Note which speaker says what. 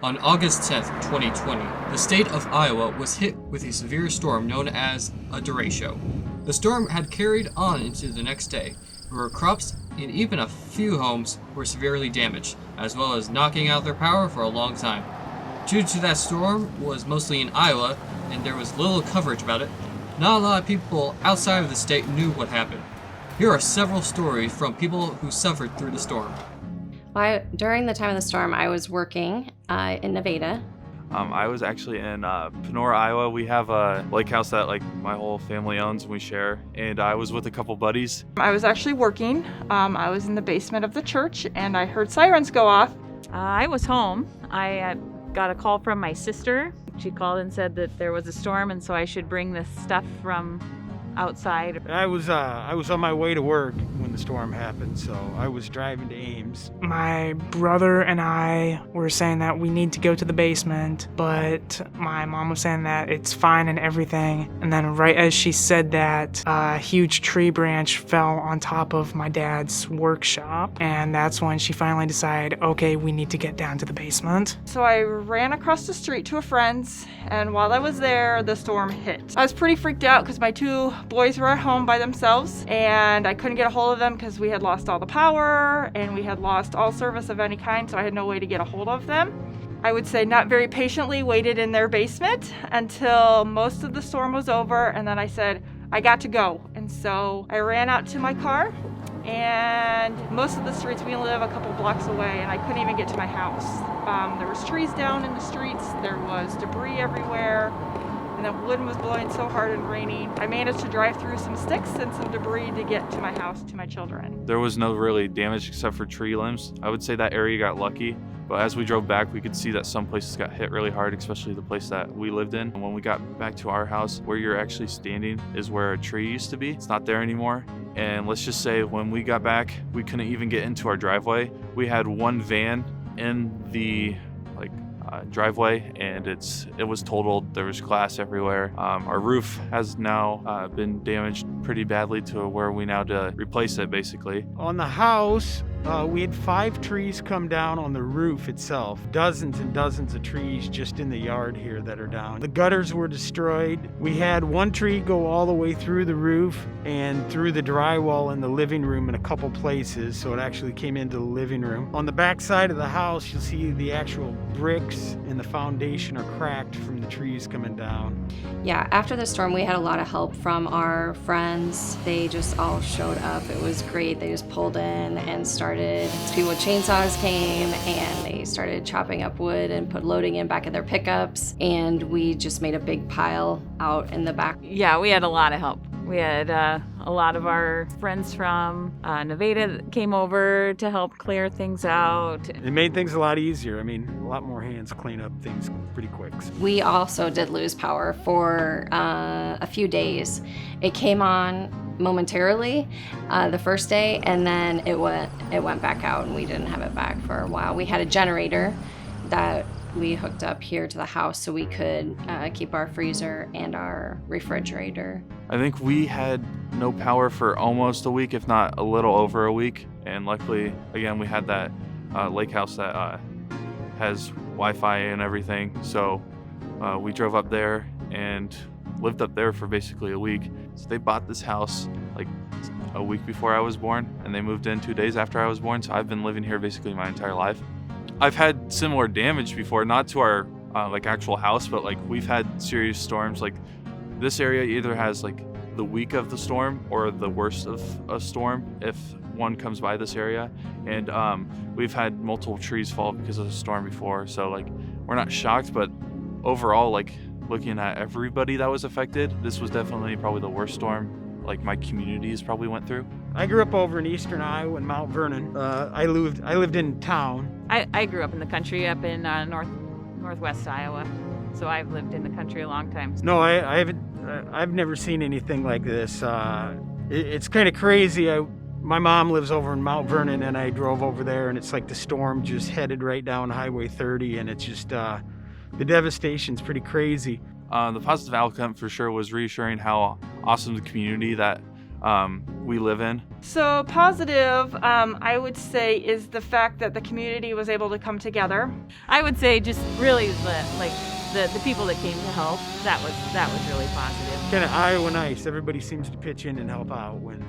Speaker 1: On August 10th, 2020, the state of Iowa was hit with a severe storm known as a Derecho. The storm had carried on into the next day, where crops and even a few homes were severely damaged, as well as knocking out their power for a long time. Due to that storm was mostly in Iowa, and there was little coverage about it, not a lot of people outside of the state knew what happened. Here are several stories from people who suffered through the storm.
Speaker 2: During the time of the storm, I was working in Nevada.
Speaker 3: I was actually in Panora, Iowa. We have a lake house that my whole family owns and we share. And I was with a couple buddies.
Speaker 4: I was actually working. I was in the basement of the church and I heard sirens go off.
Speaker 5: I was home. I got a call from my sister. She called and said that there was a storm and so I should bring this stuff from outside.
Speaker 6: I was on my way to work when the storm happened, so I was driving to Ames.
Speaker 7: My brother and I were saying that we need to go to the basement, but my mom was saying that it's fine and everything. And then right as she said that, a huge tree branch fell on top of my dad's workshop. And that's when she finally decided, okay, we need to get down to the basement.
Speaker 4: So I ran across the street to a friend's, and while I was there, the storm hit. I was pretty freaked out because my two boys were at home by themselves and I couldn't get a hold of them because we had lost all the power and we had lost all service of any kind, so I had no way to get a hold of them. I would say not very patiently waited in their basement until most of the storm was over, and then I said, I got to go. And so I ran out to my car, and most of the streets, we live a couple blocks away, and I couldn't even get to my house. There was trees down in the streets, there was debris everywhere, and the wind was blowing so hard and raining. I managed to drive through some sticks and some debris to get to my house, to my children.
Speaker 3: There was no really damage except for tree limbs. I would say that area got lucky, but as we drove back, we could see that some places got hit really hard, especially the place that we lived in. And when we got back to our house, where you're actually standing is where a tree used to be. It's not there anymore. And let's just say when we got back, we couldn't even get into our driveway. We had one van in the driveway and it was totaled. There was glass everywhere. Our roof has now been damaged pretty badly to where we now to replace it basically.
Speaker 6: On the house, we had 5 trees come down on the roof itself. Dozens and dozens of trees just in the yard here that are down. The gutters were destroyed. We had one tree go all the way through the roof and through the drywall in the living room in a couple places, so it actually came into the living room. On the back side of the house, you'll see the actual bricks and the foundation are cracked from the trees coming down.
Speaker 2: Yeah, after the storm, we had a lot of help from our friends. They just all showed up. It was great. They just pulled in and started. People with chainsaws came and they started chopping up wood and loading in back of their pickups. And we just made a big pile out in the back.
Speaker 5: Yeah, we had a lot of help. We had a lot of our friends from Nevada that came over to help clear things out.
Speaker 6: It made things a lot easier. I mean, a lot more hands clean up things pretty quick.
Speaker 2: We also did lose power for a few days. It came on momentarily the first day, and then it went back out, and we didn't have it back for a while. We had a generator that we hooked up here to the house so we could keep our freezer and our refrigerator.
Speaker 3: I think we had no power for almost a week, if not a little over a week. And luckily, again, we had that lake house that has Wi-Fi and everything. So we drove up there and lived up there for basically a week. So they bought this house like a week before I was born, and they moved in 2 days after I was born. So I've been living here basically my entire life. I've had similar damage before, not to our actual house, but we've had serious storms. This area either has the week of the storm or the worst of a storm if one comes by this area. And we've had multiple trees fall because of the storm before. So we're not shocked, but overall, looking at everybody that was affected, this was definitely probably the worst storm my community has probably went through.
Speaker 6: I grew up over in eastern Iowa in Mount Vernon. I lived in town.
Speaker 5: I grew up in the country up in northwest Iowa, so I've lived in the country a long time.
Speaker 6: No, I haven't. I've never seen anything like this. It's kind of crazy. My mom lives over in Mount Vernon, and I drove over there, and it's like the storm just headed right down Highway 30, and it's just the devastation's pretty crazy.
Speaker 3: The positive outcome for sure was reassuring how awesome the community that we live in.
Speaker 4: So positive, I would say, is the fact that the community was able to come together.
Speaker 5: I would say just really the people that came to help. That was really positive.
Speaker 6: Kind of Iowa nice. Everybody seems to pitch in and help out when